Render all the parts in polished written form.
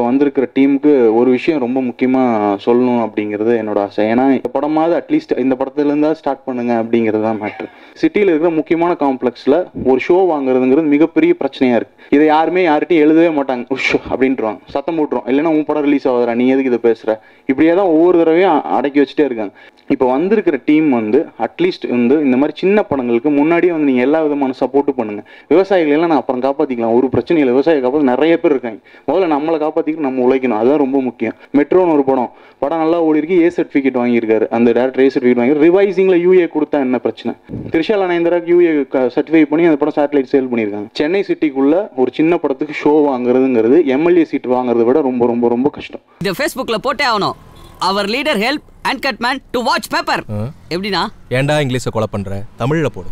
இப்போ வந்திருக்கிற டீமுக்கு ஒரு விஷயம் ரொம்ப முக்கியமாக சொல்லணும் அப்படிங்கிறது என்னோட ஆசை. ஏன்னா இந்த படமாவது அட்லீஸ்ட் இந்த படத்துலேருந்தா ஸ்டார்ட் பண்ணுங்க அப்படிங்கிறது தான் மேட்ரு. சிட்டியில் இருக்கிற முக்கியமான காம்ப்ளெக்ஸில் ஒரு ஷோ வாங்குறதுங்கிறது மிகப்பெரிய பிரச்சனையாக இருக்குது. இதை யார்கிட்டையும் எழுதவே மாட்டாங்க. ஷோ அப்படின்ட்டுருவாங்க, சத்தம் போட்டுருவோம். இல்லைன்னா உன் படம் ரிலீஸ் ஆகுதுடா, நீ எதுக்கு இதை பேசுகிற, இப்படியே தான் ஒவ்வொரு தடவையும் அடக்கி வச்சுட்டே இருக்காங்க. இப்போ வந்திருக்கிற டீம் அட்லீஸ்ட் இந்த மாதிரி சின்ன படங்களுக்கு முன்னாடியே நீங்கள் எல்லா விதமான சப்போர்ட்டும் பண்ணுங்கள். விவசாயிகளெல்லாம் நான் அப்புறம் காப்பாற்றிக்கலாம், ஒரு பிரச்சனை இல்லை. விவசாயியை காப்பாற்ற நிறைய பேர் இருக்காங்க. முதல்ல நம்மளை காப்பாற்றிக்கிட்டு நம்ம உழைக்கணும், அதுதான் ரொம்ப முக்கியம். மெட்ரோன்னு ஒரு படம் நல்லா ஓடி இருக்கு, ஏ சர்டிஃபிகேட் வாங்கியிருக்காரு அந்த டேரக்டர். ஏ சர்டிஃபிகேட் வாங்கி ரிவைசிங்கில் யூஏ கொடுத்தா என்ன பிரச்சனை? திரிஷாலா நயன்தாராக்கு யூஏ சர்டிஃபை பண்ணி அந்த படம் சேட்டலைட் சேல் பண்ணியிருக்காங்க. சென்னை சிட்டிக்குள்ள ஒரு சின்ன படத்துக்கு ஷோ வாங்குறதுங்கிறது எம்எல்ஏ சீட் வாங்குறதை விட ரொம்ப ரொம்ப ரொம்ப கஷ்டம். இந்த ஃபேஸ்புக்ல போட்டே ஆகணும். அவர் leader help and cut man to watch paper. எப்படினா ஏன்டா இங்கிலீஷை கொலை பண்ற, தமிழ்ல போடு.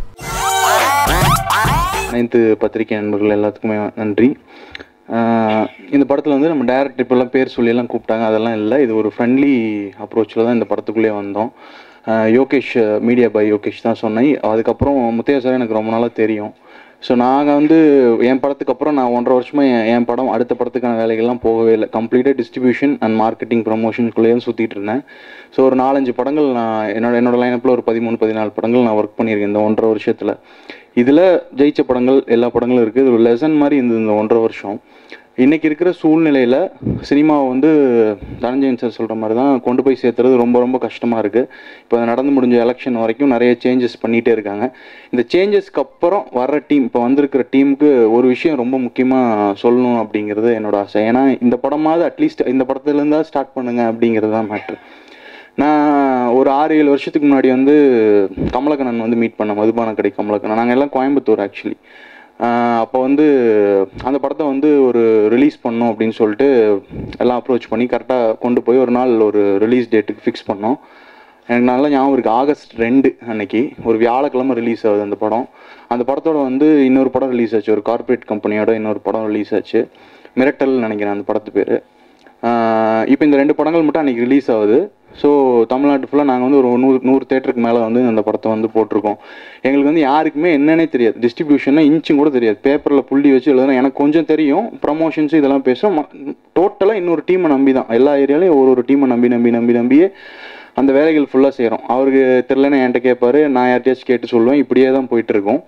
அனைத்து பத்திரிகை நண்பர்கள் எல்லாத்துக்குமே நன்றி. இந்த படத்தில் நம்ம டைரக்டர் இப்போல்லாம் பேர் சொல்லியெல்லாம் கூப்பிட்டாங்க, அதெல்லாம் இல்லை. இது ஒரு ஃப்ரெண்ட்லி அப்ரோச்சில் தான் இந்த படத்துக்குள்ளே வந்தோம். யோகேஷ், மீடியா பை யோகேஷ் தான் சொன்னேன். அதுக்கப்புறம் முத்தையா சார் எனக்கு ரொம்ப நாளாக தெரியும். ஸோ நாங்கள் என் படத்துக்கு அப்புறம் நான் 1.5 வருஷமாக என் படம் அடுத்த படத்துக்கான வேலைகள்லாம் போகவே இல்லை. கம்ப்ளீட்டாக டிஸ்ட்ரிபியூஷன் அண்ட் மார்க்கெட்டிங் ப்ரமோஷனுக்குள்ளேயே சுற்றிட்டு இருந்தேன். ஸோ ஒரு 4-5 படங்கள் நான் என்னோட லைனப்பில் ஒரு 13-14 படங்கள் நான் ஒர்க் பண்ணியிருக்கேன் இந்த 1.5 வருஷத்தில். இதில் ஜெயிச்ச படங்கள் எல்லா படங்களும் இருக்குது. இது ஒரு லெசன் மாதிரி இந்த 1.5 வருஷம். இன்றைக்கி இருக்கிற சூழ்நிலையில் சினிமாவை தனஞ்சயன் சார் சொல்கிற மாதிரி தான் கொண்டு போய் சேர்த்துறது ரொம்ப ரொம்ப கஷ்டமாக இருக்குது. இப்போ நடந்து முடிஞ்ச எலெக்ஷன் வரைக்கும் நிறைய சேஞ்சஸ் பண்ணிகிட்டே இருக்காங்க. இந்த சேஞ்சஸ்க்கு அப்புறம் வர்ற டீம், இப்போ வந்திருக்கிற டீமுக்கு ஒரு விஷயம் ரொம்ப முக்கியமாக சொல்லணும் அப்படிங்கிறது என்னோட ஆசை. ஏன்னா இந்த படமாவது அட்லீஸ்ட் இந்த படத்துலேருந்தா ஸ்டார்ட் பண்ணுங்க அப்படிங்கிறது தான் மேட்ரு. நான் ஒரு 6-7 வருஷத்துக்கு முன்னாடி கமலக்கண்ணன் மீட் பண்ணேன், மதுபான கடை கமலக்கண்ணன். நாங்கள் எல்லாம் கோயம்புத்தூர் ஆக்சுவலி. அப்போ அந்த படத்தை ஒரு ரிலீஸ் பண்ணோம் அப்படின்னு சொல்லிட்டு எல்லாம் அப்ரோச் பண்ணி கரெக்டாக கொண்டு போய் ஒரு நாள் ஒரு ரிலீஸ் டேட்டுக்கு ஃபிக்ஸ் பண்ணோம். எனக்கு நல்லா ஞாபகம் இருக்குது, ஆகஸ்ட் 2 அன்னைக்கு ஒரு வியாழக்கிழமை ரிலீஸ் ஆகுது அந்த படம். அந்த படத்தோட இன்னொரு படம் ரிலீஸ் ஆச்சு, ஒரு கார்பரேட் கம்பெனியோட இன்னொரு படம் ரிலீஸ் ஆச்சு, மிரட்டல் நினைக்கிறேன் அந்த படத்து பேர். இப்போ இந்த 2 படங்கள் மட்டும் அன்றைக்கி ரிலீஸ் ஆகுது. ஸோ தமிழ்நாட்டு ஃபுல்லாக நாங்கள் ஒரு 100 தேட்டருக்கு மேலே அந்த படத்தை போட்டிருக்கோம். எங்களுக்கு யாருக்குமே என்னன்னே தெரியாது, டிஸ்ட்ரிபியூஷன்னா இன்ச்சும் கூட தெரியாது. பேப்பரில் புள்ளி வச்சு எழுதுனா எனக்கு கொஞ்சம் தெரியும், ப்ரமோஷன்ஸு இதெல்லாம் பேசுகிறோம். டோட்டலாக இன்னொரு டீமை நம்பி தான், எல்லா ஏரியாலையும் ஒரு டீமை நம்பியே அந்த வேலைகள் ஃபுல்லாக செய்கிறோம். அவருக்கு தெரிலன்னு என்கிட்ட கேட்பார், நான் யார்கிட்டயாச்சும் கேட்டு சொல்லுவேன். இப்படியே தான் போயிட்டுருக்கோம்.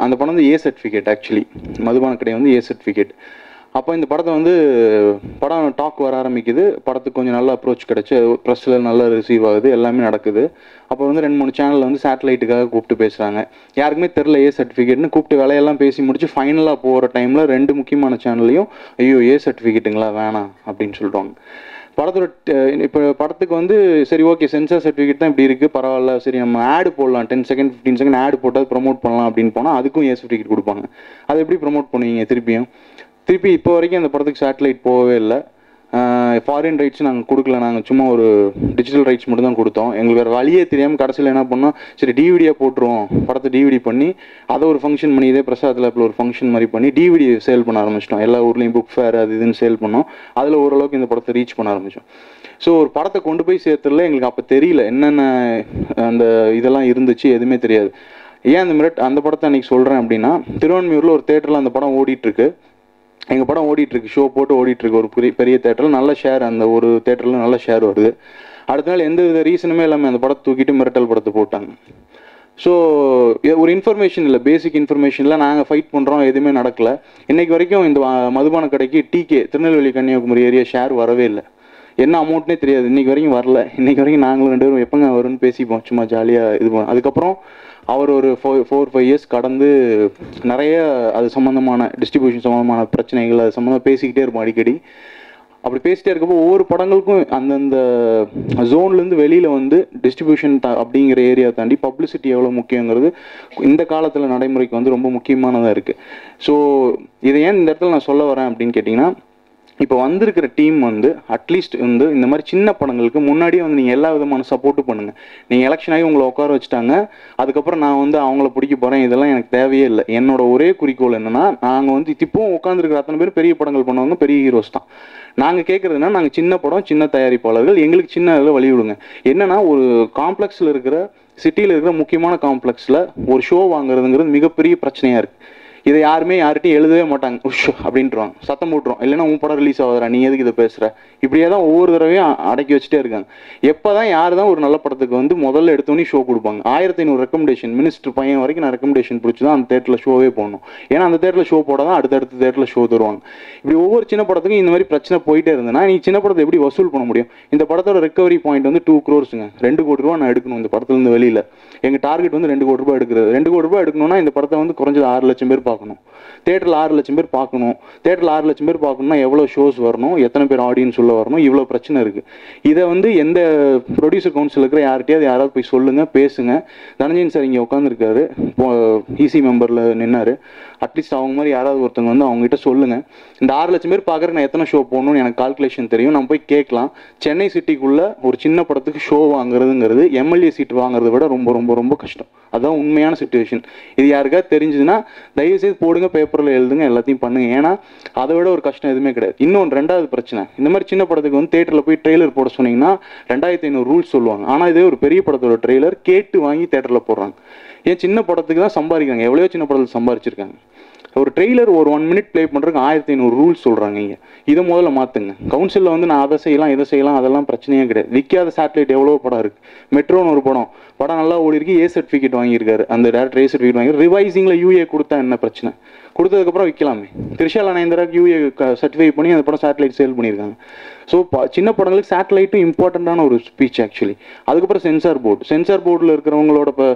அந்த படம் ஏ சர்டிஃபிகேட், ஆக்சுவலி மதுபான கடை ஏ சர்டிஃபிகேட். அப்போ இந்த படத்தை படம் டாக் வர ஆரம்பிக்குது. படத்துக்கு கொஞ்சம் நல்ல அப்ரோச் கிடச்சி ப்ரெஸ்ஸில் நல்லா ரிசீவ் ஆகுது, எல்லாமே நடக்குது. அப்போ 2-3 சேனலில் சேட்டலைட்டுக்காக கூப்பிட்டு பேசுகிறாங்க. யாருக்குமே தெரில ஏ சர்டிஃபிகேட்னு. கூப்பிட்டு வேலையெல்லாம் பேசி முடிச்சு ஃபைனலாக போகிற டைமில் 2 முக்கியமான சேனல்லையும் ஐயோ ஏ சர்டிஃபிகேட்டுங்களா வேணாம் அப்படின்னு சொல்லிடுவாங்க. படத்தோட இப்போ படத்துக்கு சரி ஓகே சென்சார் சர்டிஃபிகேட் தான் இப்படி இருக்குது, பரவாயில்ல, சரி நம்ம ஆடு போடலாம், 10 செகண்ட் 15 செகண்ட் ஆடு போட்டால் ப்ரமோட் பண்ணலாம் அப்படின்னு போனால் அதுக்கும் ஏ சர்டிஃபிகேட் கொடுப்பாங்க. அதை எப்படி ப்ரமோட் பண்ணுவீங்க? திருப்பி இப்போ வரைக்கும் அந்த படத்துக்கு சேட்டலைட் போகவே இல்லை. ஃபாரின் ரைட்ஸ் நாங்கள் கொடுக்கல, நாங்கள் சும்மா ஒரு டிஜிட்டல் ரைட்ஸ் மட்டும் தான் கொடுத்தோம். எங்களுக்கு வேறு வழியே தெரியாமல் கடைசியில் என்ன பண்ணோம், சரி டிவிடியாக போட்டுருவோம், படத்தை டிவிடி பண்ணி அதை ஒரு ஃபங்க்ஷன் பண்ணி இதே பிரசாத் லேப்பில் ஒரு ஃபங்க்ஷன் மாதிரி பண்ணி டிவிடி சேல் பண்ண ஆரம்பிச்சிட்டோம். எல்லா ஊர்லேயும் புக் ஃபேர் அது இதுன்னு சேல் பண்ணோம். அதில் ஓரளவுக்கு இந்த படத்தை ரீச் பண்ண ஆரம்பித்தோம். ஸோ ஒரு படத்தை கொண்டு போய் சேர்த்துடல. எங்களுக்கு அப்போ தெரியல என்னென்ன அந்த இதெல்லாம் இருந்துச்சு, எதுவுமே தெரியாது. ஏன் அந்த படத்தை அன்றைக்கி சொல்கிறேன் அப்படின்னா, திருவான்மியூரில் ஒரு தேட்டரில் அந்த படம் ஓடிட்டுருக்கு. எங்கள் படம் ஓடிட்டுருக்கு, ஷோ போட்டு ஓடிட்டுருக்கு ஒரு பெரிய தேட்டரில். நல்ல ஷேர், அந்த ஒரு தேட்டரில் நல்ல ஷேர் வருது. அடுத்த நாள் எந்த வித ரீசனுமே இல்லாமல் அந்த படத்தை தூக்கிட்டு மிரட்டல் படத்தை போட்டாங்க. ஸோ ஒரு இன்ஃபர்மேஷன் இல்லை, பேசிக் இன்ஃபர்மேஷனில் நாங்கள் ஃபைட் பண்ணுறோம், எதுவுமே நடக்கலை. இன்றைக்கி வரைக்கும் இந்த மதுபான கடைக்கு டிகே திருநெல்வேலி கன்னியாகுமரி ஏரியா ஷேர் வரவே இல்லை. என்ன அமௌண்ட்னே தெரியாது, இன்றைக்கி வரைக்கும் வரல. இன்றைக்கி வரைக்கும் நாங்களும் 2 பேரும் எப்போங்க வரும்னு பேசிப்போம், சும்மா ஜாலியாக இது பண்ணோம். அதுக்கப்புறம் அவர் ஒரு 4-5 இயர்ஸ் கடந்து நிறைய அது சம்மந்தமான டிஸ்ட்ரிபியூஷன் சம்மந்தமான பிரச்சனைகள் அது சம்மந்தமாக பேசிக்கிட்டே இருப்போம் அடிக்கடி. அப்படி பேசிட்டே இருக்கப்போ ஒவ்வொரு படங்களுக்கும் அந்தந்த ஜோன்லேருந்து வெளியில் டிஸ்ட்ரிபியூஷன் அப்படிங்கிற ஏரியா தாண்டி பப்ளிசிட்டி எவ்வளோ முக்கியங்கிறது இந்த காலத்தில் நடைமுறைக்கு ரொம்ப முக்கியமானதாக இருக்குது. ஸோ இதை ஏன் இந்த இடத்துல நான் சொல்ல வரேன் அப்படின்னு கேட்டிங்கன்னா, இப்போ வந்திருக்கிற டீம் அட்லீஸ்ட் இந்த மாதிரி சின்ன படங்களுக்கு முன்னாடியே நீங்கள் எல்லா விதமான சப்போர்ட்டும் பண்ணுங்கள். நீங்கள் எலெக்ஷன் ஆகி உங்களை உட்கார வச்சுட்டாங்க, அதுக்கப்புறம் நான் அவங்கள பிடிக்க போகிறேன், இதெல்லாம் எனக்கு தேவையே இல்லை. என்னோட ஒரே குறிக்கோள் என்னென்னா, நாங்கள் இப்போவும் உட்காந்துருக்கிற அத்தனை பேர் பெரிய படங்கள் பண்ணுவாங்க, பெரிய ஹீரோஸ் தான். நாங்கள் கேட்குறதுனா, நாங்கள் சின்ன படம், சின்ன தயாரிப்பாளர்கள், எங்களுக்கு சின்ன இதில் வழி விடுங்க. என்னென்னா, ஒரு காம்ப்ளெக்ஸில் இருக்கிற சிட்டியில் இருக்கிற முக்கியமான காம்ப்ளெக்ஸில் ஒரு ஷோ வாங்குறதுங்கிறது மிகப்பெரிய பிரச்சனையாக இருக்குது. இதை யாருமே யார்கிட்டையும் எழுதவே மாட்டாங்க. உஷ் அப்படின்ட்டுருவாங்க, சத்தம் போட்டுரும். இல்லைன்னா உன் படம் ரிலீஸ் ஆகுதுடா, நீ எதுக்கு இதை பேசுகிற, இப்படியே தான் ஒவ்வொரு தடவையும் அடக்கி வச்சுட்டே இருக்காங்க. எப்போ தான் யார் தான் ஒரு நல்ல படத்துக்கு வந்து முதல்ல எடுத்தோன்னே ஷோ கொடுப்பாங்க. 1500 ரெக்கமெண்டேஷன், மினிஸ்டர் பையன் வரைக்கும் நான் ரெக்கமெண்டேஷன் பிடிச்சி தான் அந்த தேட்டரில் ஷோவே போடணும். ஏன்னா அந்த தேட்டரில் ஷோ போட தான் அடுத்தடுத்த தேட்டரில் ஷோ தருவாங்க. இப்படி ஒவ்வொரு சின்ன படத்துக்கும் இந்த மாதிரி பிரச்சனை போயிட்டே இருந்ததுன்னா நீ சின்ன படத்தை எப்படி வசூல் பண்ண முடியும்? இந்த படத்தோட ரெக்கவரி பாயிண்ட் வந்து 2 crores, 2 கோடி ரூபா நான் எடுக்கணும் இந்த படத்துலேருந்து வெளியில். எங்கள் டார்கெட் வந்து 2 கோடி ரூபாய் எடுக்கிறது. 2 கோடி ரூபாய் எடுக்கணும்னா இந்த படத்தை வந்து குறைஞ்சது 6 லட்சம் பேர் பார்க்கணும், தேட்டரில் 6 லட்சம் பேர் பார்க்கணும். தேட்டரில் 6 லட்சம் பேர் பார்க்கணும்னா எவ்வளோ ஷோஸ் வரணும், எத்தனை பேர் ஆடியன்ஸ் உள்ள வரணும், இவ்வளோ பிரச்சனை இருக்குது. இதை வந்து எந்த ப்ரொடியூசர் கவுன்சில் இருக்கிற யாராவது போய் சொல்லுங்கள், பேசுங்க. தனஞ்சயன் சார் இங்கே உட்காந்துருக்காரு, இசி மெம்பரில் நின்னார். அட்லீஸ்ட் அவங்க மாதிரி யாராவது ஒருத்தவங்க வந்து அவங்ககிட்ட சொல்லுங்கள், இந்த 6 லட்சம் பேர் பார்க்குறக்கு நான் எத்தனை ஷோ போடணும்னு எனக்கு கால்குலேஷன் தெரியும், நான் போய் கேட்கலாம். சென்னை சிட்டிக்குள்ளே ஒரு சின்ன படத்துக்கு ஷோ வாங்குறதுங்கிறது எம்எல்ஏ சீட் வாங்குறத விட ரொம்ப ரொம்ப ரொம்ப கஷ்டம். அதுதான் உண்மையான சிச்சுவேஷன். இது யாருக்காவது தெரிஞ்சுதுன்னா தயவுசெய்து போடுங்க, பேப்பரில் எழுதுங்க, எல்லாத்தையும் பண்ணுங்க. ஏன்னா அதை விட ஒரு கஷ்டம் எதுவுமே கிடையாது. இன்னொன்று, ரெண்டாவது பிரச்சனை, இந்த மாதிரி சின்ன படத்துக்கு வந்து தேட்டரில் போய் ட்ரெய்லர் போட சொன்னீங்கன்னா 2500 ரூல்ஸ் சொல்லுவாங்க. ஆனால் இதே ஒரு பெரிய படத்தோட ட்ரெய்லர் கேட்டு வாங்கி தேட்டரில் போடுறாங்க. ஏன் சின்ன படத்துக்கு தான் சம்பாதிக்கிறாங்க, எவ்வளோ சின்ன படத்தில் சம்பாதிச்சிருக்காங்க. ஒரு ட்ரெய்லர் ஒரு 1 minute ப்ளே பண்ணுறதுக்கு 1500 ரூல்ஸ் சொல்கிறாங்க. இங்கே இதை முதல்ல மாற்றுங்க. கவுன்சிலில் வந்து நான் அதை செய்யலாம் இதை செய்யலாம் அதெல்லாம் பிரச்சனையே கிடையாது. விற்காத சேட்டலைட் எவ்வளோ படம் இருக்குது. மெட்ரோன்னு ஒரு படம் நல்லா ஓடி இருக்கு, ஏ சர்டிஃபிகேட் வாங்கியிருக்காரு அந்த டேரக்டர், ஏ சர்டிஃபிகேட் வாங்கி ரிவைசிங்கில் யூஏ கொடுத்தா என்ன பிரச்சனை? கொடுத்ததுக்கப்புறம் விற்கலாமே. திரிஷால் நயன்தாராக்கு யூஏ சர்டிஃபை பண்ணி அந்த படம் சேட்டலைட் சேல் பண்ணியிருக்காங்க. ஸோ சின்ன படங்களுக்கு சேட்டலைட்டும் இம்பார்ட்டண்ட்டான ஒரு ஸ்பீச் ஆக்சுவலி. அதுக்கப்புறம் சென்சார் போர்டில் இருக்கிறவங்களோட இப்போ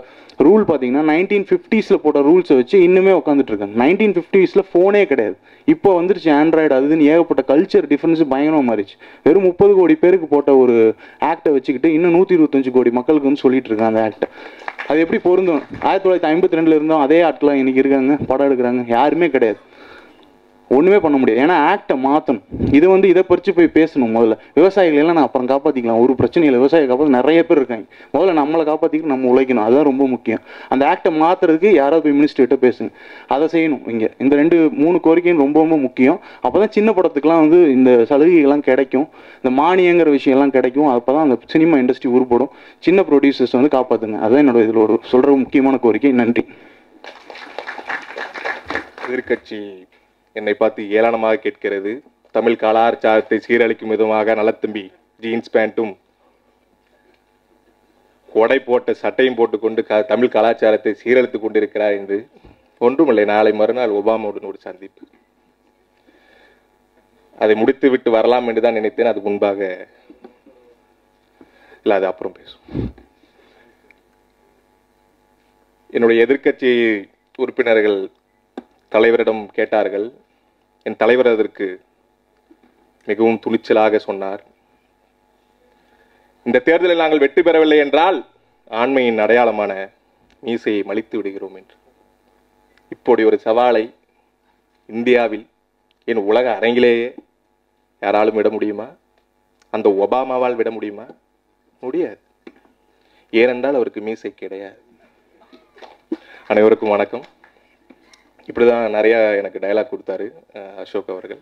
ரூல் பார்த்தீங்கன்னா 1950s போட்ட ரூல்ஸை வச்சு இன்னுமே உட்காந்துட்டு இருக்காங்க. 1950s ஃபோனே கிடையாது, இப்போ வந்துருச்சு ஆண்ட்ராய்டு, அதுன்னு ஏகப்பட்ட கல்ச்சர் டிஃப்ரென்ஸ் பயங்கரமாக மாறிச்சு. வெறும் 30 கோடி பேருக்கு போட்ட ஒரு ஆக்டை வச்சுக்கிட்டு இன்னும் 125 கோடி மக்களுக்கு வந்து சொல்லிட்டு இருக்காங்க அந்த ஆக்டை. அது எப்படி பொருந்தும்? 1952 இருந்தோம் அதே ஆட்களாக இன்னைக்கு இருக்காங்க, படம் எடுக்கிறாங்க, யாருமே கிடையாது. ஒன்றுமே பண்ண முடியாது. ஏன்னா ஆக்டை மாற்றணும். இது வந்து இதை பறித்து போய் பேசணும். முதல்ல விவசாயிகள் எல்லாம் நான் அப்புறம் காப்பாற்றிக்கலாம், ஒரு பிரச்சனையில் விவசாயியை காப்பாற்ற நிறைய பேர் இருக்காங்க. முதல்ல நம்மளை காப்பாற்றிக்கிட்டு நம்ம உழைக்கணும், அதுதான் ரொம்ப முக்கியம். அந்த ஆக்டை மாற்றுறதுக்கு யாராவது போய் மினிஸ்டர்கிட்ட பேசுங்க, அதை செய்யணும். இங்கே இந்த 2-3 கோரிக்கையும் ரொம்ப ரொம்ப முக்கியம். அப்போ தான் சின்ன படத்துக்குலாம் வந்து இந்த சலுகைகள்லாம் கிடைக்கும், இந்த மானியங்கிற விஷயம்லாம் கிடைக்கும். அப்போ தான் அந்த சினிமா இண்டஸ்ட்ரி உருப்படும். சின்ன ப்ரொடியூசர்ஸ் வந்து காப்பாற்றுங்க, அதுதான் என்னோட இதில் ஒரு சொல்கிற முக்கியமான கோரிக்கை. நன்றி. எதிர்கட்சி என்னை பார்த்து ஏளனமாக கேட்கிறது. தமிழ் கலாச்சாரத்தை சீரழிக்கும் விதமாக நலத்தம்பி ஜீன்ஸ் பேண்ட்டும் கொடை போட்ட சட்டையும் போட்டுக்கொண்டு தமிழ் கலாச்சாரத்தை சீரழித்துக் கொண்டிருக்கிறார் என்று. ஒன்றுமில்லை, நாளை மறுநாள் ஒபாமாவுடன் ஒரு சந்திப்பு, அதை முடித்து விட்டு வரலாம் என்று தான் நினைத்தேன். அது முன்பாக இல்லை, அது அப்புறம் பேசும். என்னுடைய எதிர்க்கட்சி உறுப்பினர்கள் தலைவரிடம் கேட்டார்கள். என் தலைவர் அதற்கு மிகவும் துணிச்சலாக சொன்னார், இந்த தேர்தலில் நாங்கள் வெற்றி பெறவில்லை என்றால் ஆண்மையின் அடையாளமான மீசையை மலித்து விடுகிறோம் என்று. இப்படி ஒரு சவாலை இந்தியாவில் என் உலக அரங்கிலேயே யாராலும் விட முடியுமா? அந்த ஒபாமாவால் விட முடியுமா? முடியாது. ஏனென்றால் அவருக்கு மீசை கிடையாது. அனைவருக்கும் வணக்கம். இப்படிதான் நிறைய எனக்கு டயலாக் கொடுத்தாரு அசோக் அவர்கள்.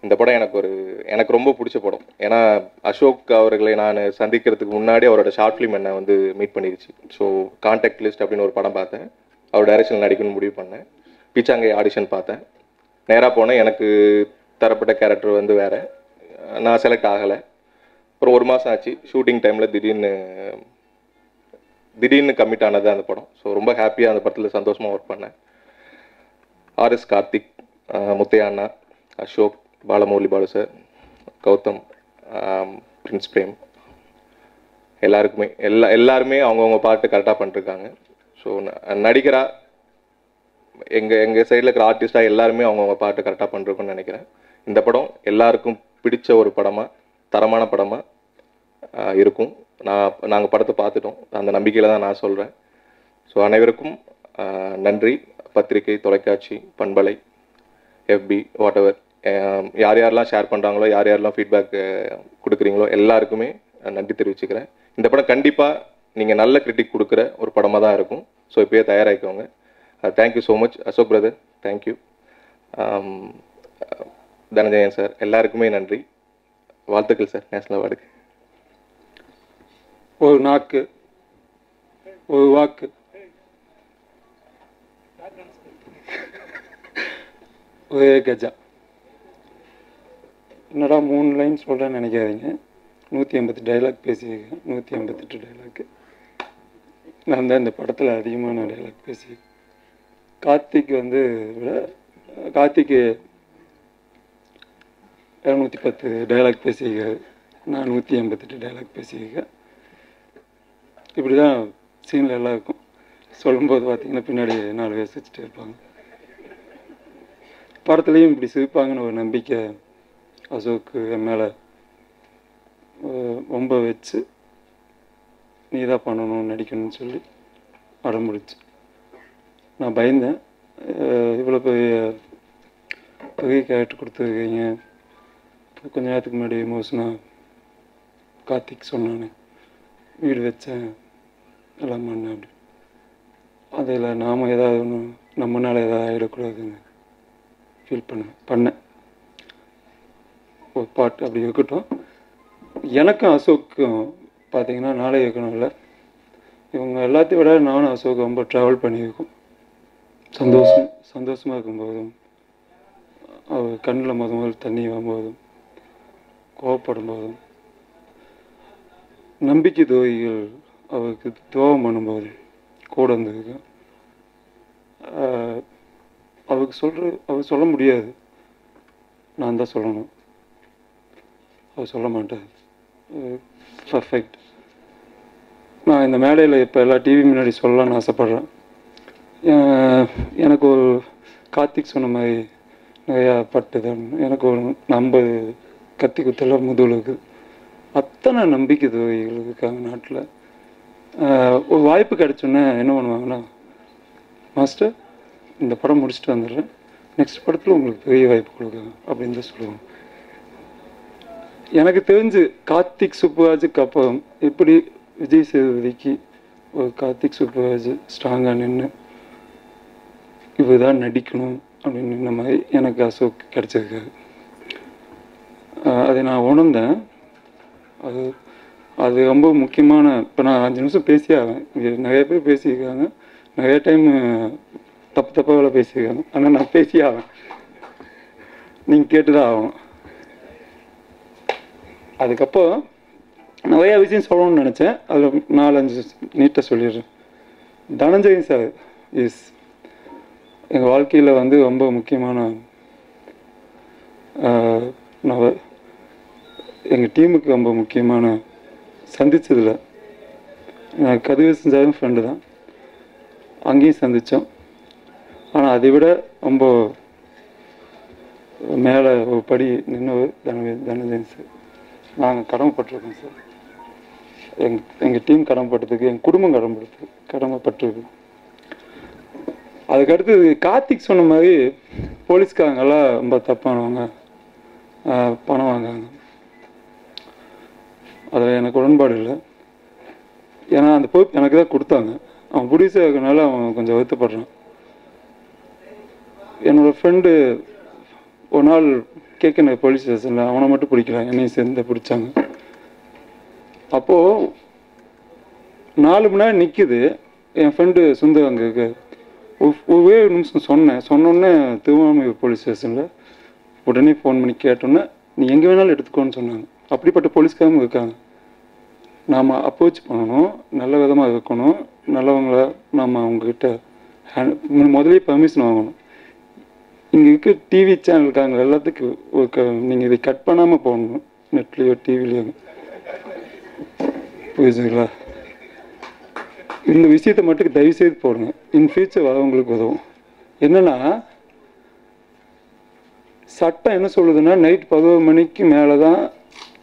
இந்த படம் எனக்கு ரொம்ப பிடிச்ச படம். ஏன்னா அசோக் அவர்களை நான் சந்திக்கிறதுக்கு முன்னாடி அவரோட ஷார்ட் ஃபிலிம் என்னை வந்து மீட் பண்ணிடுச்சு. ஸோ கான்டாக்ட் லிஸ்ட் அப்படின்னு ஒரு படம் பார்த்தேன், அவர் டைரக்ஷன் நடிக்கணும்னு முடிவு பண்ணேன். பீச்சாங்கை ஆடிஷன் பார்த்தேன், நேராக போனேன். எனக்கு தரப்பட்ட கேரக்டர் வந்து வேற, நான் செலக்ட் ஆகலை. அப்புறம் 1 மாதம் ஆச்சு. ஷூட்டிங் டைமில் திடீர்னு கமிட் ஆனது அந்த படம். ஸோ ரொம்ப ஹாப்பியாக அந்த படத்தில் சந்தோஷமாக ஒர்க் பண்ணேன். ஆர்எஸ் கார்த்திக், முத்தையா அண்ணா, அசோக், பாலமுரளி பாலு சார், கௌதம், பிரின்ஸ் பிரேம், எல்லாருமே அவங்கவுங்க பாட்டு கரெக்டாக பண்ணிருக்காங்க. ஸோ நடிகராக எங்கள் சைடில் இருக்கிற ஆர்டிஸ்டாக எல்லாருமே அவங்கவுங்க பாட்டு கரெக்டாக பண்ணிருக்கோன்னு நினைக்கிறேன். இந்த படம் எல்லாருக்கும் பிடிச்ச ஒரு படமாக, தரமான படமாக இருக்கும். நாங்கள் படத்தை பார்த்துட்டோம், அந்த நம்பிக்கையில் தான் நான் சொல்கிறேன். ஸோ அனைவருக்கும் நன்றி. பத்திரிகை, தொலைக்காட்சி, பண்பலை, எஃபி, வாட் எவர், யார் யாரெல்லாம் ஷேர் பண்ணுறாங்களோ, யார் யாரெல்லாம் ஃபீட்பேக் கொடுக்குறீங்களோ எல்லாருக்குமே நன்றி தெரிவிச்சுக்கிறேன். இந்த படம் கண்டிப்பாக நீங்கள் நல்ல கிரிட்டிக் கொடுக்குற ஒரு படமாக தான் இருக்கும். ஸோ இப்போயே தயாராகிக்கோங்க. Thank you so much Ashok brother, thank you. Dhananjayan sir, எல்லாருக்குமே நன்றி, வாழ்த்துக்கள் சார் நேஷனல் அவார்டுக்கு. ஒரு நாக்கு, ஒரு வாக்கு. ஒரே கஜா. என்னடா 3 லைன் சொல்கிறேன்னு நினைக்காதீங்க. 180 டைலாக் பேசியிருக்கேன். 188 டைலாக்கு. நான் தான் இந்த படத்தில் அதிகமான டைலாக் பேசியிருக்கேன். கார்த்திக் விட கார்த்திக் 210 டைலாக் பேசியிருக்காரு. நான் 188 டைலாக் பேசியிருக்கேன். இப்படி தான் சீனில் எல்லாம் இருக்கும். சொல்லும்போது பார்த்தீங்கன்னா பின்னாடி 4 பேர் சிரிச்சுட்டே இருப்பாங்க. படத்துலேயும் இப்படி சிரிப்பாங்கன்னு ஒரு நம்பிக்கை அசோக்கு என் மேலே ரொம்ப வச்சு நீ தான் பண்ணணும் நடிக்கணும்னு சொல்லி அடம்பிடிச்சு. நான் பயந்தேன். இவ்வளோ பெரிய கேரக்டர் கொடுத்துருக்கீங்க. கொஞ்ச நேரத்துக்கு முன்னாடி எமோஷனாக கார்த்திக் சொன்னானே வீடு வச்சேன் எல்லாம் பண்ணேன் அப்படி. அதில் நாம் ஏதாவது ஒன்று நம்மளால் ஏதாவது ஆகிடக்கூடாதுன்னு ஃபீல் பண்ணேன். ஒரு பாட்டு அப்படி இருக்கட்டும். எனக்கும் அசோக்கும் பார்த்தீங்கன்னா நாளை இருக்கணும்ல, இவங்க எல்லாத்தையும் விட நானும் அசோக் ரொம்ப ட்ராவல் பண்ணியிருக்கோம். சந்தோஷமாக இருக்கும்போதும், அவர் கண்ணில் முதல் தண்ணி வரும்போதும், கோவப்படும் போதும், நம்பிக்கை துரோகிகள் அவருக்கு துரோகம் பண்ணும்போது கூட இருந்திருக்கு. அவர் சொல்ல முடியாது, நான் தான் சொல்லணும். அவர் சொல்ல மாட்டார். பர்ஃபெக்ட். நான் இந்த மேடையில் இப்போ எல்லா டிவி முன்னாடி சொல்லலாம்னு ஆசைப்பட்றேன். எனக்கு ஒரு கார்த்திக் சொன்ன மாதிரி நிறையா பட்டுதான். எனக்கு ஒரு 50 கத்தி குத்தெல்லாம் முதுகில் இருக்குது. அத்தனை நம்பிக்கை துரோகிகள் இருக்காங்க நாட்டில். ஒரு வாய்ப்பு கிடைச்சோன்னே என்ன பண்ணுவாங்கன்னா, மாஸ்டர் இந்த படம் முடிச்சுட்டு வந்துடுறேன், நெக்ஸ்ட் படத்தில் உங்களுக்கு பெரிய வாய்ப்பு கொடுக்குறேன் அப்படின்னு தான் சொல்லுவாங்க. எனக்கு தெரிஞ்சு கார்த்திக் சுப்புராஜுக்கு அப்புறம் எப்படி விஜய் சேதுபதிக்கு ஒரு கார்த்திக் சுப்புராஜ் ஸ்ட்ராங்காக நின்று இவர் தான் நடிக்கணும் அப்படின்னு நின்ன மாதிரி எனக்கு அசோக் கிடச்சிருக்காரு. அதை நான் உணர்ந்தேன். அது ரொம்ப முக்கியமான. இப்போ நான் 5 நிமிஷம் பேசியாவேன். நிறைய பேர் பேசியிருக்காங்க, நிறைய டைம் தப்பாக வேலை பேசியிருக்காங்க. ஆனால் நான் பேசியாவேன், நீங்கள் கேட்டு தான் ஆகணும். அதுக்கப்புறம் நிறையா விஷயம் சொல்லணும்னு நினச்சேன். அதில் 4-5 நீட்டாக சொல்லிடுறேன். தனஞ்சயன் சார் இஸ் எங்கள் வாழ்க்கையில் ரொம்ப முக்கியமான எங்கள் டீமுக்கு ரொம்ப முக்கியமான. சந்தித்ததில் எனக்கு கதிரேசன் சாரும் ஃப்ரெண்டு தான், அங்கேயும் சந்தித்தோம். ஆனால் அதை விட ரொம்ப மேலே ஒரு படி நின்னவர் தனஞ்சயன் சார். நாங்கள் கடமைப்பட்டிருக்கோம் சார். எங்கள் டீம் கடமைப்பட்டதுக்கு, எங்கள் குடும்பம் கடமைப்பட்டிருக்கு. அதுக்கடுத்து கார்த்திக் சொன்ன மாதிரி போலீஸ்காரங்கெல்லாம் ரொம்ப தப்பானவங்க, பணம் வாங்குறாங்க. அதில் எனக்கு உடன்பாடு இல்லை. ஏன்னா அந்த பொறுப்பு எனக்கு தான் கொடுத்தாங்க. அவன் புடிசாக இருக்கனால அவன் கொஞ்சம் வருத்தப்படுறான். என்னோடய ஃப்ரெண்டு ஒரு நாள் கேட்கணும் போலீஸ் ஸ்டேஷனில், அவனை மட்டும் பிடிக்கிறான், என்னையும் சேர்ந்து பிடிச்சாங்க. அப்போது 4 மணி நேரம் நிற்கிது. என் ஃப்ரெண்டு சுந்தர் அங்கே இருக்கு. ஒரே நிமிஷம் சொன்னோன்னே திருவண்ணாமலை போலீஸ் ஸ்டேஷனில் உடனே ஃபோன் பண்ணி கேட்டோன்னே நீ எங்கே வேணாலும் எடுத்துக்கோன்னு சொன்னாங்க. அப்படிப்பட்ட போலீஸ்காரங்க இருக்காங்க. நாம் அப்ரோச் பண்ணணும், நல்ல விதமாக இருக்கணும். நல்லவங்கள நாம் அவங்கக்கிட்ட முதலே பர்மிஷன் வாங்கணும். இங்கே இருக்க டிவி சேனல் இருக்காங்க எல்லாத்துக்கும் நீங்கள் இதை கட் பண்ணாமல் போகணும். நெட்லேயோ டிவிலையோ புரியுதுங்களா? இந்த விஷயத்தை மட்டும் தயவுசெய்து போடுங்க. இன் ஃபியூச்சர் வரவங்களுக்கு உதவும். என்னென்னா சட்டம் என்ன சொல்லுதுன்னா, நைட் 11 மணிக்கு மேலே தான்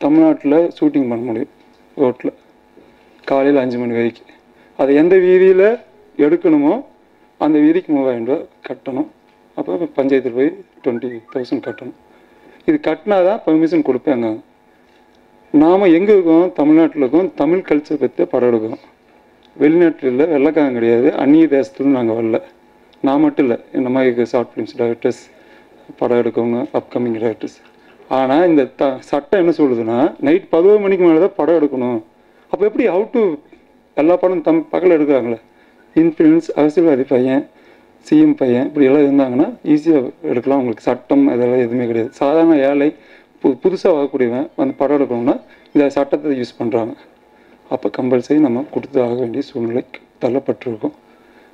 தமிழ்நாட்டில் ஷூட்டிங் பண்ண முடியும் ரோட்டில், காலையில் 5 மணி வரைக்கும். அதை எந்த வீதியில் எடுக்கணுமோ அந்த வீதிக்கு 3000 ரூபா கட்டணும். அப்போ பஞ்சாயத்தில் போய் 20,000 கட்டணும். இது கட்டினா தான் பர்மிஷன் கொடுப்பாங்க. நாம் எங்கே இருக்கோம்? தமிழ்நாட்டில் இருக்கோம். தமிழ் கல்ச்சர் பற்றி படம் எடுக்கிறோம். வெளிநாட்டில் இல்லை, வெள்ளைக்காரங்க கிடையாது, அந்நிய தேசத்துலேயும் நாங்கள் வரல. நான் மட்டும் இல்லை, இந்த மாதிரி ஷார்ட் ஃபிலிம்ஸ் டைரக்டர்ஸ், படம் எடுக்கவங்க, அப்கமிங் டைரக்டர்ஸ். ஆனால் இந்த சட்டம் என்ன சொல்லுதுன்னா, நைட் 11 மணிக்கு மேலே தான் படம் எடுக்கணும். அப்போ எப்படி எல்லா படம் பகல் எடுக்கிறாங்களே, இன்ஃப்ளூயன்ஸ், அரசியல்வாதி பையன், சிஎம் பையன் இப்படியெல்லாம் இருந்தாங்கன்னா ஈஸியாக எடுக்கலாம். உங்களுக்கு சட்டம் இதெல்லாம் எதுவுமே கிடையாது. சாதாரண ஏழை புதுசாக வரக்கூடியவன் வந்து படம் எடுக்கணும்னா இந்த சட்டத்தை யூஸ் பண்ணுறாங்க. அப்போ கம்பல்சரி நம்ம கொடுத்து ஆக வேண்டிய சூழ்நிலை தள்ளப்பட்டிருக்கோம்.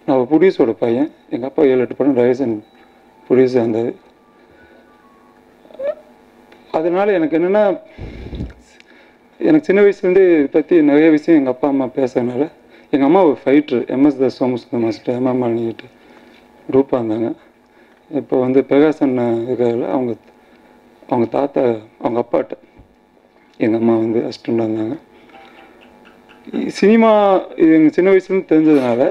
நான் ப்ரொடியூஸரோட பையன், எங்கள் அப்பா 7-8 படம் டைரக்ஷன் ப்ரொடியூஸர் இருந்தார். அதனால் எனக்கு என்னென்னா, எனக்கு சின்ன வயசுலேருந்தே இதை பற்றி நிறைய விஷயம் எங்கள் அப்பா அம்மா பேசுறதுனால, எங்கள் அம்மா ஒரு ஃபைட்ரு, MS Das Somasundara master MMA குரூப்பாக இருந்தாங்க. இப்போ வந்து பிரகாசன் இருக்கிறதுல அவங்க தாத்தா, அவங்க அப்பாட்ட எங்கள் அம்மா வந்து அசிஸ்டண்டாக இருந்தாங்க. சினிமா எங்கள் சின்ன வயசுலேருந்து தெரிஞ்சதுனால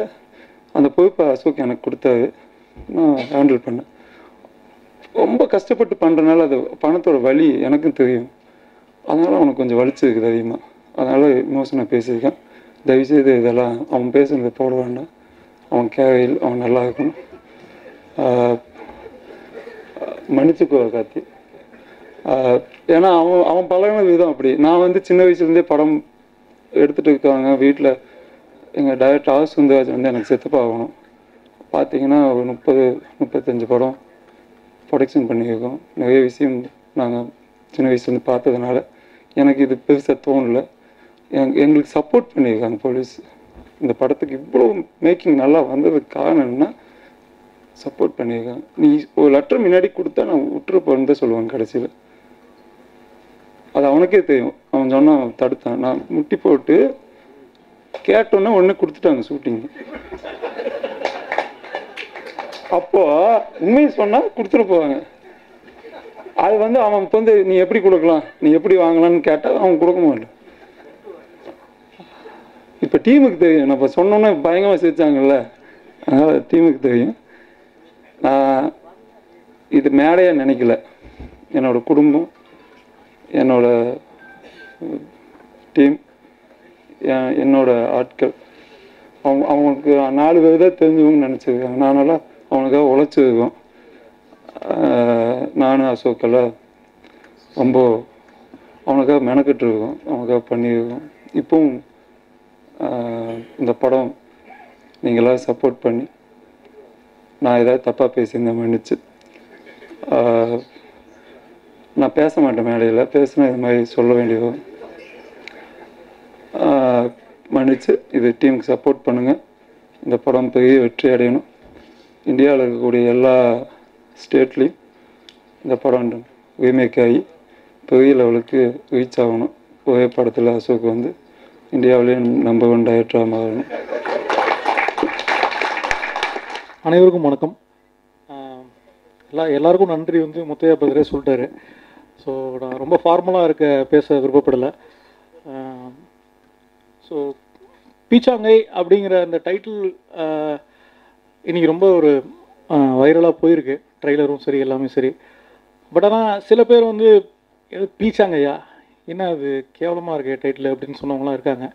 அந்த பொறுப்பை அசோக் எனக்கு கொடுத்தாரு. நான் ஹேண்டில் பண்ணேன். ரொம்ப கஷ்டப்பட்டு பண்ணுறதுனால அது பணத்தோட வலி எனக்கும் தெரியும். அதனால் அவனுக்கு கொஞ்சம் வலிச்சிருக்குது அதிகமாக. அதனால் இமோஷனாக பேசியிருக்கேன். தயவுசெய்து இதெல்லாம் அவன் பேசுனதை போட வேண்டாம். அவன் கேவையில் அவன் நல்லா இருக்கணும். மன்னிச்சுக்கோ கார்த்தி. ஏன்னா அவன் பழகின விதம் அப்படி. நான் வந்து சின்ன வயசுலேருந்தே படம் எடுத்துகிட்டு இருக்காங்க. வீட்டில் எங்கள் டைரக்டர் ஆர் சுந்தராஜ் வந்து எனக்கு செத்துப்பா ஆகணும். பார்த்தீங்கன்னா ஒரு 30-35 படம் ப்ரொடக்ஷன் பண்ணியிருக்கோம். நிறைய விஷயம் நாங்கள் சின்ன வயசுலேருந்து பார்த்ததுனால எனக்கு இது பெருசாக தோணலை. எங்களுக்கு சப்போர்ட் பண்ணியிருக்காங்க போலீஸ். இந்த படத்துக்கு இவ்வளோ மேக்கிங் நல்லா வந்ததுக்கு காரணம் என்னன்னா சப்போர்ட் பண்ணியிருக்காங்க. நீ ஒரு லெட்டர் முன்னாடி கொடுத்தா நான் விட்டுருப்பேன்னு தான் சொல்லுவாங்க கடைசியில். அது அவனுக்கே தெரியும். அவன் சொன்னான், அவன் தடுத்தான். நான் முட்டி போட்டு கேட்டோன்னே உடனே கொடுத்துட்டாங்க ஷூட்டிங். அப்போ உண்மையை சொன்னால் கொடுத்துட்டு போவாங்க. அது வந்து அவன் வந்து நீ எப்படி கொடுக்கலாம், நீ எப்படி வாங்கலான்னு கேட்டால் அவன் கொடுக்க மாட்டான். இப்போ டீமுக்கு தெரியும். நம்ம சொன்னோன்னே பயங்கரமாக சிரிச்சாங்கல்ல, அதனால் டீமுக்கு தெரியும். நான் இது மேடையாக நினைக்கல. என்னோட குடும்பம், என்னோட டீம், என்னோட ஆட்கள், அவங்களுக்கு 4 பேர் தான் தெரிஞ்சவங்கன்னு நினச்சிருக்காங்க. நானால அவனுக்காக உழைச்சிருக்கோம். நானும் அசோக்கெல்லாம் ரொம்ப அவனுக்காக மெனக்கிட்டு இருக்கோம், அவனுக்காக பண்ணியிருக்கோம். இப்போவும் இந்த படம் நீங்களாம் சப்போர்ட் பண்ணி, நான் ஏதாவது தப்பாக பேசியிருந்தேன் மன்னிச்சு. நான் பேச மாட்டேன் மேடையில், பேசினா இது மாதிரி சொல்ல வேண்டியது மன்னிச்சு. இது டீமுக்கு சப்போர்ட் பண்ணுங்கள். இந்த படம் பெரிய வெற்றி அடையணும். இந்தியாவில் இருக்கக்கூடிய எல்லா ஸ்டேட்லேயும் இந்த படம் ரீமேக் ஆகி பெரிய லெவலுக்கு ரீச் ஆகணும். ஒரே படத்தில் அசோக் வந்து இந்தியாவிலேயே நம்பர் 1 டைரக்டராக மாறணும். அனைவருக்கும் வணக்கம். எல்லாருக்கும் நன்றி வந்து முத்தையா பதரே சொல்லிட்டாரு. ஸோ நான் ரொம்ப ஃபார்மலாக பேச விருப்பப்படலை. ஸோ பீச்சாங்கை அப்படிங்கிற அந்த டைட்டில் இன்றைக்கி ரொம்ப ஒரு வைரலாக போயிருக்கு. ட்ரெய்லரும் சரி, எல்லாமே சரி. பட் ஆனால் சில பேர் வந்து பீச்சாங்கையா, என்ன அது கேவலமாக இருக்கு டைட்டில் அப்படின்னு சொன்னவங்களாம் இருக்காங்க.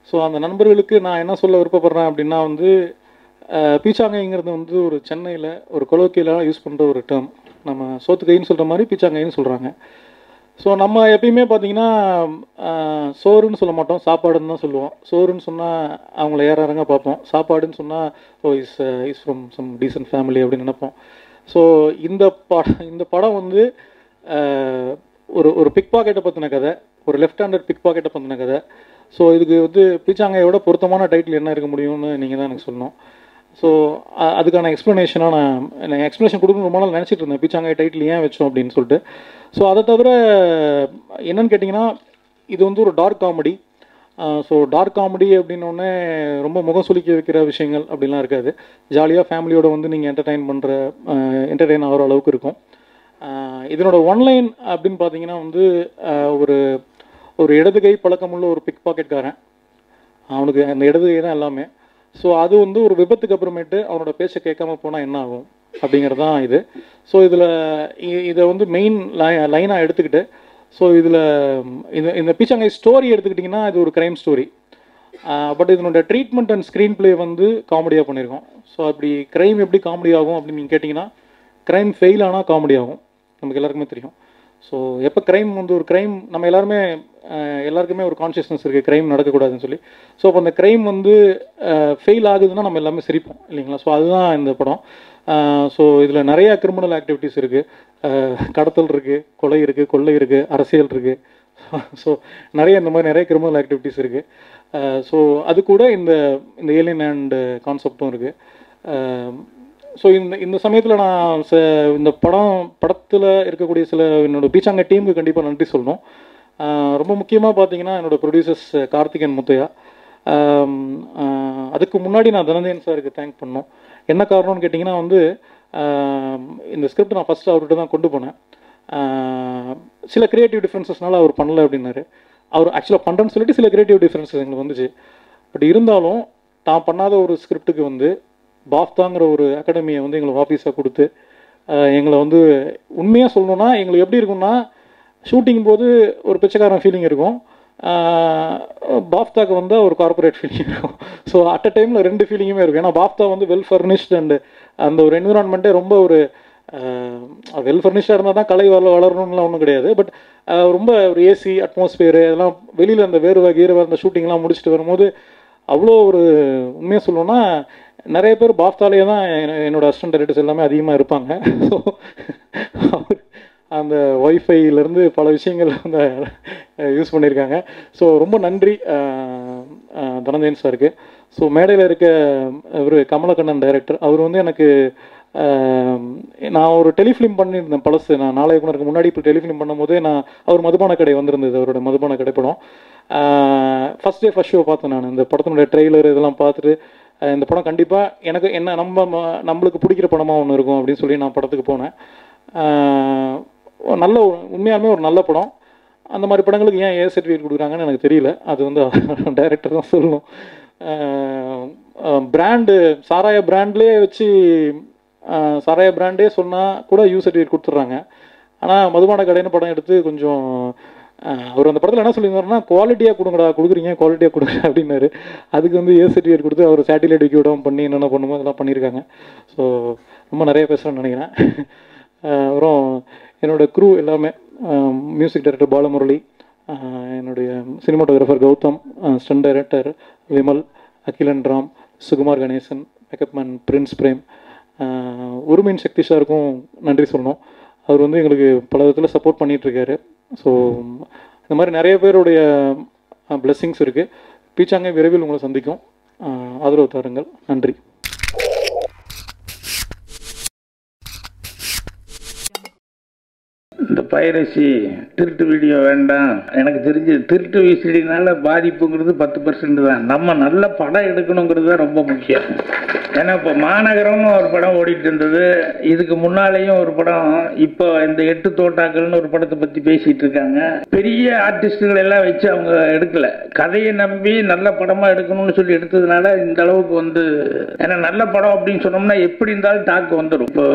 ஸோ அந்த நண்பர்களுக்கு நான் என்ன சொல்ல விருப்பப்படுறேன் அப்படின்னா வந்து, பீச்சாங்கைங்கிறது வந்து ஒரு சென்னையில் ஒரு கொலோக்கியலாக யூஸ் பண்ணுற ஒரு டேர்ம். நம்ம சோத்துக்கைன்னு சொல்கிற மாதிரி பீச்சாங்கைன்னு சொல்கிறாங்க. ஸோ நம்ம எப்பயுமே பார்த்திங்கன்னா சோறுன்னு சொல்ல மாட்டோம், சாப்பாடுன்னு தான் சொல்லுவோம். சோறுன்னு சொன்னால் அவங்கள இறங்க பார்ப்போம். சாப்பாடுன்னு சொன்னால் is from some decent family அப்படின்னு நினைப்போம். ஸோ இந்த படம் வந்து ஒரு பிக் பாக்கெட்டை பற்றின கதை, ஒரு லெஃப்ட் ஹேண்டட் பிக் பாக்கெட்டை பற்றின கதை. ஸோ இதுக்கு வந்து பீச்சாங்கையோட பொருத்தமான டைட்டில் என்ன இருக்க முடியும்னு நீங்கள் தான் எனக்கு சொல்லணும். ஸோ அதுக்கான எக்ஸ்ப்ளனேஷனாக நான் எக்ஸ்ப்ளனேஷன் கொடுக்கணும் ரொம்ப நாள் நினச்சிட்டு இருந்தேன், பீச்சாங்காய் டைட்டில் ஏன் வச்சோம் அப்படின்னு சொல்லிட்டு. ஸோ அதை தவிர என்னன்னு கேட்டிங்கன்னா, இது வந்து ஒரு dark comedy. So dark comedy அப்படின்னோடனே ரொம்ப முகம் சுளிக்க வைக்கிற விஷயங்கள் அப்படிலாம் இருக்காது. ஜாலியாக ஃபேமிலியோட வந்து நீங்கள் என்டர்டெயின் ஆகிற அளவுக்கு இருக்கும். இதனோட ஒன்லைன் அப்படின்னு பார்த்தீங்கன்னா வந்து, ஒரு இடது கை பழக்கமுள்ள ஒரு பிக் பாக்கெட்காரன், அவனுக்கு அந்த இடது கை தான் எல்லாமே. ஸோ அது வந்து ஒரு விபத்துக்கு அப்புறமேட்டு அவனோட பேச்சை கேட்காம போனால் என்ன ஆகும் அப்படிங்கிறது தான் இது. ஸோ இதை வந்து மெயின் லைனாக எடுத்துக்கிட்டு, ஸோ இந்த பீச்சாங்கை ஸ்டோரி எடுத்துக்கிட்டிங்கன்னா இது ஒரு க்ரைம் ஸ்டோரி. பட் இதனோட ட்ரீட்மெண்ட் அண்ட் ஸ்க்ரீன் பிளே வந்து காமெடியாக பண்ணியிருக்கோம். ஸோ அப்படி க்ரைம் எப்படி காமெடி ஆகும் அப்படின்னு நீங்கள் கேட்டிங்கன்னா, க்ரைம் ஃபெயில் ஆனால் காமெடி ஆகும், நமக்கு எல்லாருக்குமே தெரியும். ஸோ எப்போ க்ரைம் வந்து ஒரு க்ரைம் நம்ம எல்லாருக்குமே ஒரு கான்ஷியஸ்னஸ் இருக்குது க்ரைம் நடக்கக்கூடாதுன்னு சொல்லி. ஸோ அப்போ அந்த க்ரைம் வந்து ஃபெயில் ஆகுதுன்னா நம்ம எல்லாமே சிரிப்போம் இல்லைங்களா. ஸோ அதுதான் இந்த படம். ஸோ இதில் நிறையா கிரிமினல் ஆக்டிவிட்டீஸ் இருக்குது, கடத்தல் இருக்குது, கொலை இருக்குது, கொள்ளை இருக்குது, அரசியல் இருக்குது. ஸோ நிறைய இந்த மாதிரி நிறைய கிரிமினல் ஆக்டிவிட்டீஸ் இருக்குது. ஸோ அது கூட இந்த ஏலியன் அண்ட் கான்செப்டும் இருக்குது. ஸோ இந்த சமயத்தில் நான் இந்த படத்தில் இருக்கக்கூடிய சில என்னோட பீச்சாங்க டீமுக்கு கண்டிப்பாக நன்றி சொல்லணும். ரொம்ப முக்கியமாக பார்த்தீங்கன்னா என்னோடய ப்ரொடியூசர்ஸ் கார்த்திகேயன் முத்தையா. அதுக்கு முன்னாடி நான் தனஞ்சயன் சாருக்கு தேங்க் பண்ணோம். என்ன காரணம்னு கேட்டிங்கன்னா வந்து இந்த ஸ்கிரிப்ட் நான் ஃபஸ்ட்டு அவர்கிட்ட தான் கொண்டு போனேன். சில க்ரியேட்டிவ் டிஃப்ரென்சஸ்னால அவர் பண்ணல அப்படின்னாரு. அவர் ஆக்சுவலாக பண்ணுறேன்னு சொல்லிட்டு சில க்ரியேட்டிவ் டிஃப்ரென்சஸ் எங்களுக்கு வந்துச்சு. பட் இருந்தாலும் தான் பண்ணாத ஒரு ஸ்கிரிப்டுக்கு வந்து பாஃப்தாங்கிற ஒரு அகாடமியை வந்து எங்களுக்கு ஆஃபீஸாக கொடுத்து எங்களை வந்து உண்மையாக சொல்லணுன்னா எங்களுக்கு எப்படி இருக்கும்னா ஷூட்டிங் போது ஒரு பிச்சைக்காரன் ஃபீலிங் இருக்கும், பாஃப்தாக்கு வந்து ஒரு கார்பரேட் ஃபீலிங் இருக்கும். ஸோ அட் அ டைமில் ரெண்டு ஃபீலிங்குமே இருக்கும். ஏன்னா பாஃப்தா வந்து வெல் ஃபர்னிஷ்ட் அண்ட் அந்த ஒரு என்விரான்மெண்ட்டே ரொம்ப ஒரு வெல் ஃபர்னிஷ்டாக இருந்தால் தான் கலை வளரணும்லாம் ஒன்றும் கிடையாது. பட் ரொம்ப ஒரு ஏசி அட்மாஸ்பியரு அதெல்லாம் வெளியில் அந்த வேர்வை கீரவை அந்த ஷூட்டிங்லாம் முடிச்சுட்டு வரும்போது அவ்வளோ ஒரு உண்மையாக சொல்லணும்னா நிறைய பேர் பாஃப்தாலேயே தான் என்னோடய அசிஸ்டன்ட் டைரக்டர்ஸ் எல்லாமே அதிகமாக இருப்பாங்க. ஸோ அந்த ஒய்ஃபைலேருந்து பல விஷயங்கள் வந்து யூஸ் பண்ணியிருக்காங்க. ஸோ ரொம்ப நன்றி தனஞ்சயன் சாருக்கு. ஸோ மேடையில் இருக்க ஒரு கமலக்கண்ணன் டைரக்டர், அவர் வந்து எனக்கு நான் ஒரு டெலிஃபிலிம் பண்ணியிருந்தேன் பழசு. நான் நாளைய குணருக்கு முன்னாடி இப்போ டெலிஃபிலிம் பண்ணும்போதே அவர் மதுபான கடை வந்திருந்தது, அவரோட மதுபான கடை படம். ஃபஸ்ட் ஷோ பார்த்தேன் நான். இந்த படத்தினுடைய ட்ரெய்லர் இதெல்லாம் பார்த்துட்டு இந்த படம் கண்டிப்பாக எனக்கு நம்மளுக்கு பிடிக்கிற படமாக ஒன்று இருக்கும் அப்படின்னு சொல்லி நான் படத்துக்கு போனேன். நல்ல உண்மையாலுமே ஒரு நல்ல படம். அந்த மாதிரி படங்களுக்கு ஏன் சர்டிஃபிகேட் கொடுக்குறாங்கன்னு எனக்கு தெரியல, அது வந்து டைரக்டர் தான் சொல்லணும். பிராண்டு சாராய பிராண்ட்லேயே வச்சு சாராய பிராண்டே சொன்னால் கூட சர்டிஃபிகேட் கொடுத்துட்றாங்க. ஆனால் மதுபான கடைன்னு படம் எடுத்து கொஞ்சம் அவர் அந்த படத்தில் என்ன சொல்லியிருந்தாருன்னா குவாலிட்டியாக கொடுக்குறீங்க குவாலிட்டியாக கொடுங்க அப்படின்னாரு. அதுக்கு வந்து சர்டிஃபிகேட் கொடுத்து அவர் சேட்டிலைட் விக்கி விடாமல் பண்ணி என்னென்ன பண்ணுமோ அதெல்லாம் பண்ணியிருக்காங்க. ஸோ ரொம்ப நிறைய பேசுகிறேன்னு நினைக்கிறேன். அப்புறம் என்னோடய க்ரூ எல்லாமே மியூசிக் டைரக்டர் பாலமுரளி, என்னுடைய cinematographer Gautham, stunt director Vimal, Akilan Ram, Sukumar Ganesan, makeup man Prince Prem, உருமின் சக்தி சாருக்கும் நன்றி சொல்லணும். அவர் வந்து எங்களுக்கு பல விதத்தில் சப்போர்ட் பண்ணிகிட்ருக்காரு. ஸோ இந்த மாதிரி நிறைய பேருடைய பிளெஸ்ஸிங்ஸ் இருக்குது. பீச்சாங்க விரைவில் உங்களை சந்திக்கும். ஆதரவு தாருங்கள். நன்றி. இந்த பைரசி திருட்டு வீடியோ வேண்டாம். எனக்கு தெரிஞ்சு திருட்டு விசிடினால பாதிப்புங்கிறது 10% தான். நம்ம நல்ல படம் எடுக்கணுங்கிறது தான் ரொம்ப முக்கியம். ஏன்னா இப்போ மாநகரம்னு ஒரு படம் ஓடிட்டு இருந்தது, இதுக்கு முன்னாலேயும் ஒரு படம், இப்போ இந்த 8 தோட்டாக்கள்னு ஒரு படத்தை பற்றி பேசிகிட்டு இருக்காங்க. பெரிய ஆர்டிஸ்டுகள் எல்லாம் வச்சு அவங்க எடுக்கலை, கதையை நம்பி நல்ல படமாக எடுக்கணும்னு சொல்லி எடுத்ததுனால இந்த அளவுக்கு வந்து, ஏன்னா நல்ல படம் அப்படின்னு சொன்னோம்னா எப்படி இருந்தாலும் டாக்கு வந்துடும். இப்போ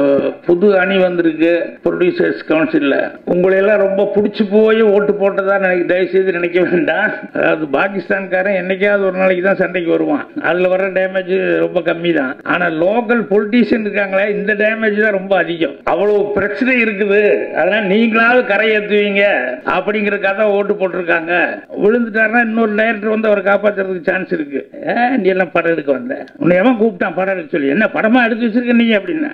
புது அணி வந்திருக்கு ப்ரொடியூசர்ஸ் கவுன்சிலில், உங்களையெல்லாம் ரொம்ப பிடிச்சி போய் ஓட்டு போட்டதா தயவுசெய்து நினைக்க வேண்டாம். அதாவது பாகிஸ்தான்காரன் என்னைக்காவது ஒரு நாளைக்கு தான் சண்டைக்கு வருவான், அதில் வர டேமேஜ் ரொம்ப கம்மி தான். ஆனால் லோக்கல் பொலிட்டீஷியன் இருக்காங்களே, இந்த டேமேஜ் தான் ரொம்ப அதிகம். அவ்வளவு பிரச்சனை இருக்குது. அதனால நீங்களாவது கரையேற்றுவீங்க அப்படிங்கிற கதை ஓட்டு போட்டிருக்காங்க. விழுந்துட்டாருன்னா இன்னொரு டைரக்டர் வந்து அவரை காப்பாற்றுறதுக்கு சான்ஸ் இருக்கு. நீ எல்லாம் படம் எடுக்க வந்த, உன்னை எவன் கூப்பிட்டான் படம் எடுக்க சொல்லி, என்ன படமா எடுத்து வச்சிருக்க நீ அப்படின்னா